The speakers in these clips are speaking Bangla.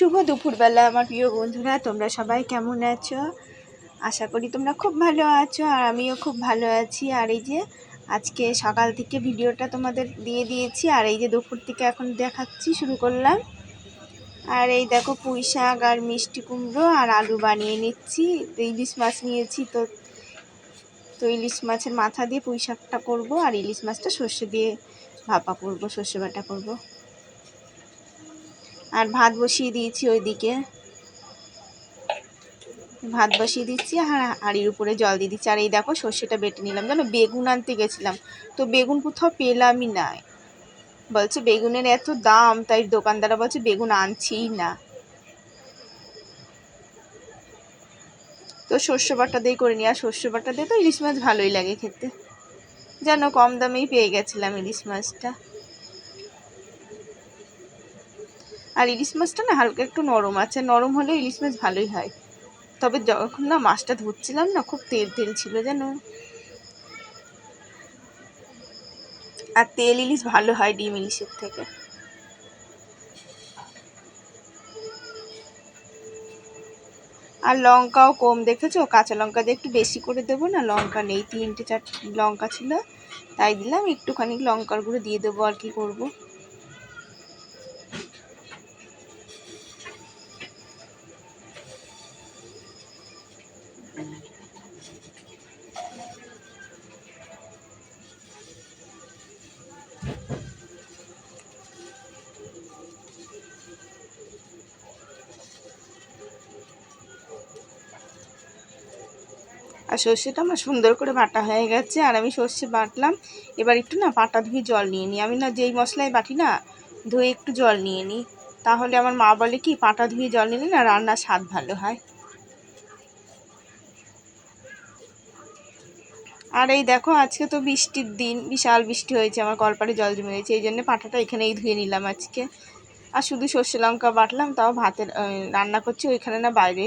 শুভ দুপুরবেলা আমার প্রিয় বন্ধুরা, তোমরা সবাই কেমন আছো? আশা করি তোমরা খুব ভালো আছো, আর আমিও খুব ভালো আছি। আর এই যে আজকে সকাল থেকে ভিডিওটা তোমাদের দিয়ে দিয়েছি, আর এই যে দুপুর থেকে এখন দেখাচ্ছি শুরু করলাম। আর এই দেখো পুঁই শাক আর মিষ্টি কুমড়ো আর আলু বানিয়ে নিচ্ছি। তো ইলিশ মাছ নিয়েছি, তো ইলিশ মাছের মাথা দিয়ে পুঁই শাকটা করবো, আর ইলিশ মাছটা সর্ষে দিয়ে ভাপা করবো, সর্ষে বাটা করবো। আর ভাত বসিয়ে দিয়েছি, ওইদিকে ভাত বসিয়ে দিচ্ছি আর হাঁড়ির উপরে জল দিয়ে দিচ্ছি। আর এই দেখো সর্ষেটা বেটে নিলাম। জানো বেগুন আনতে গেছিলাম, তো বেগুন কোথাও পেলামই না। বলছে বেগুনের এত দাম, তাই দোকানদাররা বলছে বেগুন আনছিই না। তো সর্ষে বাটা দিয়ে করে নিই, আর সর্ষে বাটা দিয়ে তো ইলিশ মাছ ভালোই লাগে খেতে। যেন কম দামেই পেয়ে গেছিলাম ইলিশ মাছটা। আর ইলিশ মাছটা না হালকা একটু নরম আছে, নরম হলে ইলিশ মাছ ভালোই হয়। তবে যখন না মাছটা ধরছিলাম না, খুব তেল তেল ছিল জানো। আর তেল ইলিশ ভালো হয় ডিম ইলিশের থেকে। আর লঙ্কাও কম, দেখেছো? কাঁচা লঙ্কা দিয়ে একটু বেশি করে দেবো না, লঙ্কা নেই, 3-4 লঙ্কা ছিল তাই দিলাম। একটুখানি লঙ্কার গুঁড়ো দিয়ে দেবো, আর কি করবো। আর সর্ষেটা আমার সুন্দর করে বাটা হয়ে গেছে, আর আমি সর্ষে বাটলাম। এবার একটু না পাটা ধুয়ে জল নিয়ে নিই। আমি না যেই মশলায় বাটি না, ধুয়ে একটু জল নিয়ে নিই। তাহলে আমার মা বলে কি, পাটা ধুয়ে জল নিলে না রান্নার স্বাদ ভালো হয়। আর এই দেখো আজকে তো বৃষ্টির দিন, বিশাল বৃষ্টি হয়েছে, আমার কলপারে জল জমে গেছে, এই জন্য পাটাটা এখানেই ধুয়ে নিলাম আজকে। আর শুধু সর্ষে লঙ্কা বাটলাম, তাও ভাতের রান্না করছি ওইখানে না, বাইরে।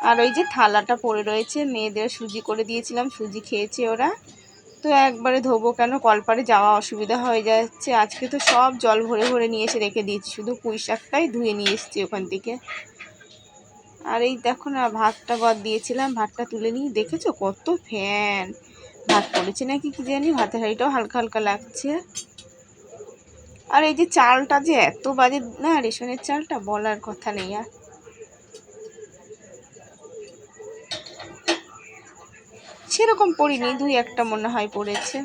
আর ওই যে থালাটা পড়ে রয়েছে, মেয়েদের সুজি করে দিয়েছিলাম, সুজি খেয়েছে ওরা। তো একবারে ধোবো কেন, কলপারে যাওয়া অসুবিধা হয়ে যাচ্ছে। আজকে তো সব জল ভরে ভরে নিয়ে এসে রেখে দিয়েছি, শুধু পুঁই শাকটাই ধুয়ে নিয়ে এসেছি ওখান থেকে। আর এই দেখো না ভাতটা দিয়েছিলাম, ভাতটা তুলে নিয়ে দেখেছো কত ফ্যান। ভাত পড়েছে নাকি কি জানি, ভাতের হাঁড়িটাও হালকা হালকা লাগছে। আর এই যে চালটা যে এত বাজে না, রেশনের চালটা বলার কথা নেই। আর সেরকম পড়িনি, 2-1টা মনে হয় পড়েছে।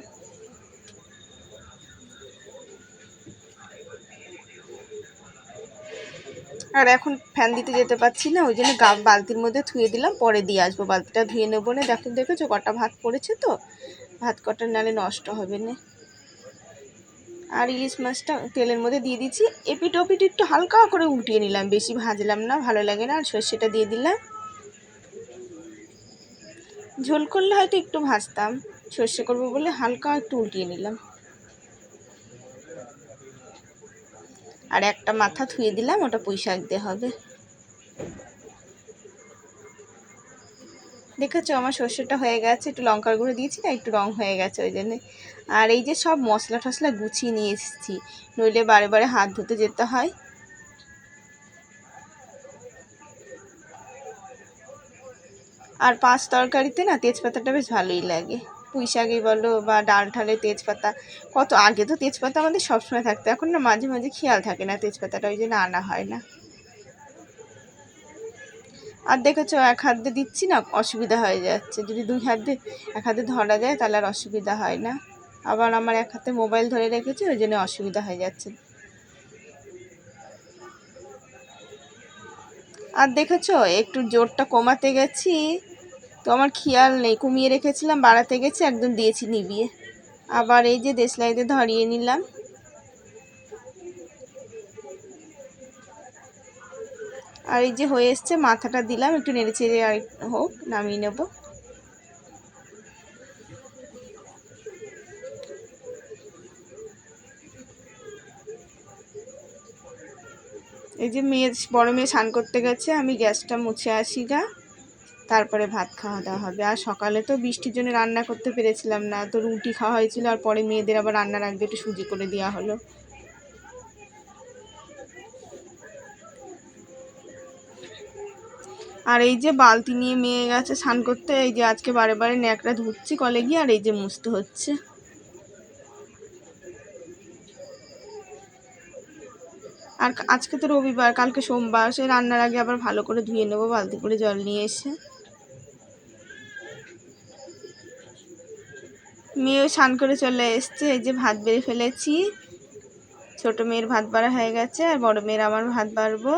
আর এখন ফ্যান দিতে যেতে পারছি না, ওই জন্য বালতির মধ্যে ধুয়ে দিলাম, পরে দিয়ে আসবো। বালতিটা ধুয়ে নেবো না। দেখেছো কটা ভাত পড়েছে, তো ভাত কটা নালে নষ্ট হবে না। আর ইলিশ মাছটা তেলের মধ্যে দিয়ে দিচ্ছি, এপিট ওপিট একটু হালকা করে উল্টিয়ে নিলাম, বেশি ভাজলাম না, ভালো লাগে না। আর সর্ষেটা দিয়ে দিলাম। ঝোল করলে হয়তো একটু ভাজতাম, সর্ষে করবো বলে হালকা একটু উল্টিয়ে নিলাম। আর একটা মাথা ধুয়ে দিলাম, ওটা পুঁই শাক দিয়ে হবে। দেখেছো আমার সর্ষেটা হয়ে গেছে, একটু লঙ্কার গুঁড়ো দিয়েছি না, একটু রং হয়ে গেছে ওই জন্যে। আর এই যে সব মশলা টশলা গুছিয়ে নিয়ে এসেছি, নইলে বারে বারে হাত ধুতে যেতে হয়। আর পাঁচ তরকারিতে না তেজপাতাটা বেশ ভালোই লাগে, পুঁই শাকই বলো বা ডাল ঠালে তেজপাতা। কত আগে তো তেজপাতা আমাদের সবসময় থাকতো, এখন না মাঝে মাঝে খেয়াল থাকে না তেজপাতাটা, ওই জন্য আনা হয় না। আর দেখেছো এক হাত দিয়ে দিচ্ছি না, অসুবিধা হয়ে যাচ্ছে। যদি দুই হাত দিয়ে এক হাতে ধরা যায় তাহলে আর অসুবিধা হয় না। আবার আমার এক হাতে মোবাইল ধরে রেখেছি, ওই জন্য অসুবিধা হয়ে যাচ্ছে। আর দেখেছো একটু জোরটা কমাতে গেছি, তো আমার খেয়াল নেই, কমিয়ে রেখেছিলাম, বাড়াতে গেছি একদম দিয়েছি নিভিয়ে। আবার এই যে দেশলাইতে ধরিয়ে নিলাম। আর এই যে হয়ে এসছে, মাথাটা দিলাম, একটু নেড়ে চেড়ে আর হোক, নামিয়ে নেব। এই যে বড় মেয়ে স্নান করতে গেছে, আমি গ্যাসটা মুছে আসি গা, তারপরে ভাত খাওয়া দাওয়া হবে। আর সকালে তো বৃষ্টির জন্য রান্না করতে পেরেছিলাম না, তো রুটি খাওয়া হয়েছিল, আর পরে মেয়েদের আবার রান্নার আগে একটু সুজি করে দেওয়া হলো। আর এই যে বালতি নিয়ে মেয়ে গেছে স্নান করতে, এই যে আজকে বারে বারে ন্যাকড়া ধুচ্ছি কলে গিয়ে, আর এই যে মুছতে হচ্ছে। আর আজকে তো রবিবার, কালকে সোমবার, সে রান্নার আগে আবার ভালো করে ধুয়ে নেবো বালতি করে জল নিয়ে এসে। মেয়েও স্নান করে চলে এসছে, এই যে ভাত বেড়ে ফেলেছি। ছোটো মেয়ের ভাত বাড়া হয়ে গেছে, আর বড় মেয়ের আমার ভাত বাড়বো।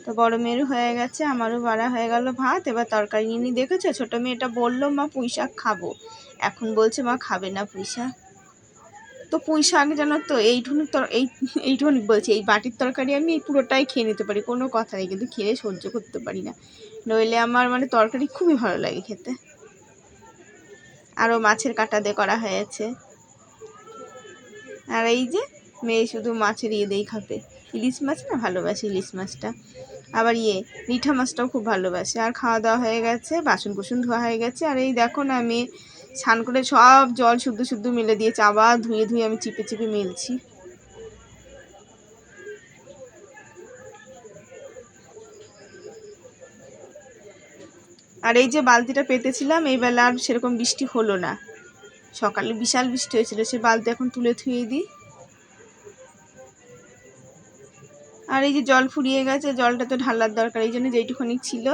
তো বড় মেয়েরও হয়ে গেছে, আমারও বাড়া হয়ে গেল ভাত। এবার তরকারি নিয়ে দেখেছো, ছোটো মেয়েটা বললো মা পুঁই শাক খাবো, এখন বলছে মা খাবে না পুঁই শাক। তো পুঁই শাক জানো তো এইটুকুনি বলছি, এই বাটির তরকারি আমি এই পুরোটাই খেয়ে নিতে পারি, কোনো কথা নেই, কিন্তু খেয়ে সহ্য করতে পারি না। নইলে আমার মানে তরকারি খুবই ভালো লাগে খেতে। আরও মাছের কাঁটা দিয়ে করা হয়েছে। আর এই যে মেয়ে শুধু মাছের দিয়েই খাবে, ইলিশ মাছ না ভালোবাসে, ইলিশ মাছটা। আবার রিঠা মাছটাও খুব ভালোবাসে। আর খাওয়া দাওয়া হয়ে গেছে, বাসন কুসন ধোয়া হয়ে গেছে। আর এই দেখো না, আমি স্নান করে সব জল শুদ্ধ শুদ্ধ মেলে দিয়েছি, আবার ধুয়ে ধুয়ে আমি চিপে চিপে মেলছি। আর এই যে বালতিটা পেতেছিলাম, এই বেলা আর সেরকম বৃষ্টি হলো না, সকালে বিশাল বৃষ্টি হয়েছিল, সে বালতি এখন তুলে ধুয়ে দিই। আর এই যে জল ফুরিয়ে গেছে, জলটা তো ঢালার দরকার, এই জন্য যেইটুখানি ছিল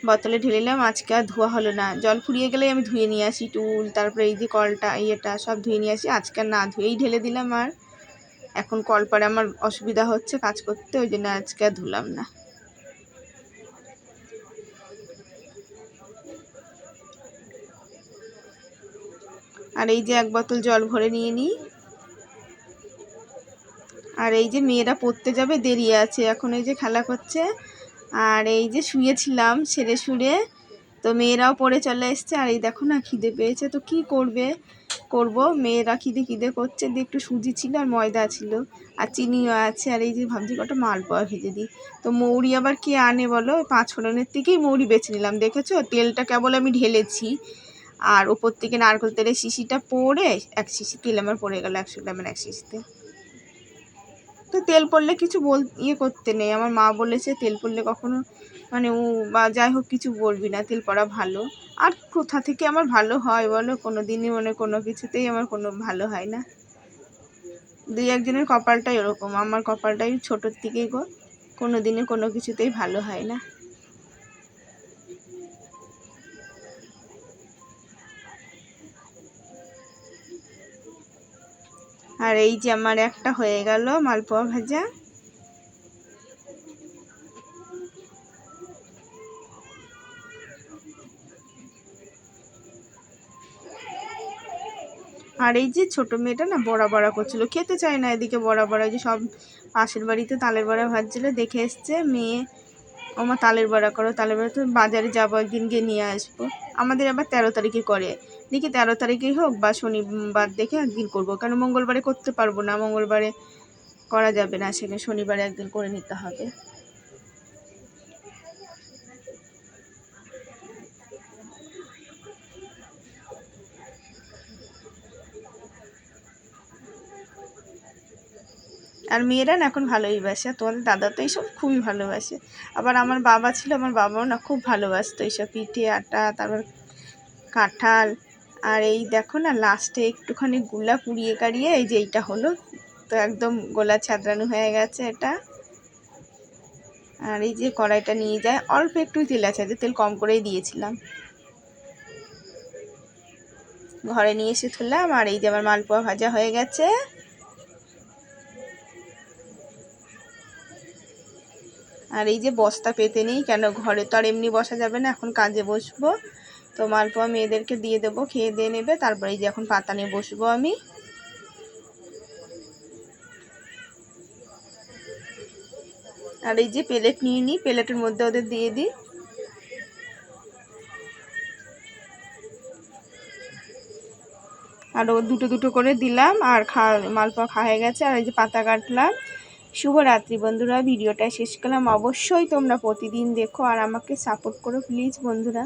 বোতলে ঢেলে নিলাম। আজকে আর ধোয়া হলো না, জল ফুরিয়ে গেলেই আমি ধুয়ে নিয়ে আসি টুল, তারপরে এই যে কলটা সব ধুয়ে নিয়ে আসি। আজকে আর না ধুয়েই ঢেলে দিলাম। আর এখন কল পারে আমার অসুবিধা হচ্ছে কাজ করতে, ওই জন্য আজকে আর ধুলাম না। আর এই যে এক বোতল জল ভরে নিয়ে নিই। আর এই যে মেয়েরা পড়তে যাবে, দেরি আছে, এখন এই যে খেলা করছে। আর এই যে শুয়েছিলাম সেরে সুরে, তো মেয়েরাও পড়ে চলে এসছে। আর এই দেখো না, খিদে পেয়েছে, তো কি করবো, মেয়েরা খিদে করছে। দিয়ে একটু সুজি ছিল আর ময়দা ছিল আর চিনিও আছে। আর এই যে ভাবছি কটা মালপোয়া ভেজে দিই। তো মৌরি আবার কে আনে বলো, 5 ফোড়নের থেকেই মৌরি বেছে নিলাম, দেখেছো তেলটা কেবল আমি ঢেলেছি, আর ওপর থেকে নারকেল তেলের শিশিটা পড়ে 1 শিশি তেল আমার পড়ে গেল, 100 গ্রামের 1 শিশিতে। তো তেল পড়লে কিছু করতে নেই, আমার মা বলেছে তেল পড়লে কখনো মানে বা যাই হোক কিছু বলবি না, তেল পড়া ভালো। আর কোথা থেকে আমার ভালো হয় বলো, কোনো দিনই কোনো কিছুতেই আমার কোনো ভালো হয় না। 2-1 জনের কপালটাই ওরকম, আমার কপালটাই ছোটোর থেকেই কোনো দিনে কোনো কিছুতেই ভালো হয় না। আর এই যে আমার একটা হয়ে গেল মালপোয়া ভাজা। আর এই যে ছোটো মেয়েটা না বড়া বড়া করছিল, খেতে চায় না এদিকে বড়া বড়া, যে সব পাশের বাড়িতে তালের বড়া ভাজছিল, দেখে এসছে মেয়ে, আমার তালের বড়া করো, তালের বড়া। তো বাজারে যাবো, একদিন গিয়ে নিয়ে আসবো। আমাদের আবার 13 তারিখে করে, দেখি 13 তারিখেই হোক বা শনিবার দেখে একদিন করবো, কারণ মঙ্গলবারে করতে পারবো না, মঙ্গলবারে করা যাবে না, সেখানে শনিবারে একদিন করে নিতে হবে। আর মেয়েরা না এখন ভালোই বাসে, তোমাদের দাদা তো এইসব খুবই ভালোবাসে। আবার আমার বাবা ছিল, আমার বাবাও না খুব ভালোবাসতো এইসব পিঠে আটা, তারপর কাঁঠাল। আর এই দেখো না, লাস্টে একটুখানি গুলা পুড়িয়ে কাড়িয়ে এই যে এইটা হলো, তো একদম গোলা ছাদরানো হয়ে গেছে এটা। আর এই যে কড়াইটা নিয়ে যায়, অল্প একটু তেল আছে, যে তেল কম করেই দিয়েছিলাম। ঘরে নিয়ে এসে তুললাম। আর এই যে আমার মালপোয়া ভাজা হয়ে গেছে। আর এই যে বস্তা পেতে নেই, কেন ঘরে তো আর এমনি বসা যাবে না, এখন কাজে বসবো। তো মালপোয়া মেয়েদেরকে দিয়ে দেবো, খেয়ে দিয়ে নেবে, তারপরে এই যে এখন পাতা নিয়ে বসবো আমি। আর এই যে প্লেট নিয়ে নিই, প্লেটের মধ্যে ওদের দিয়ে দিই। আর ও দুটো দুটো করে দিলাম, আর মালপোয়া খাওয়া হয়ে গেছে। আর এই যে পাতা কাটলাম। শুভরাত্রি বন্ধুরা, ভিডিওটা শেষ করলাম। অবশ্যই তোমরা প্রতিদিন দেখো আর আমাকে সাপোর্ট করো প্লিজ বন্ধুরা।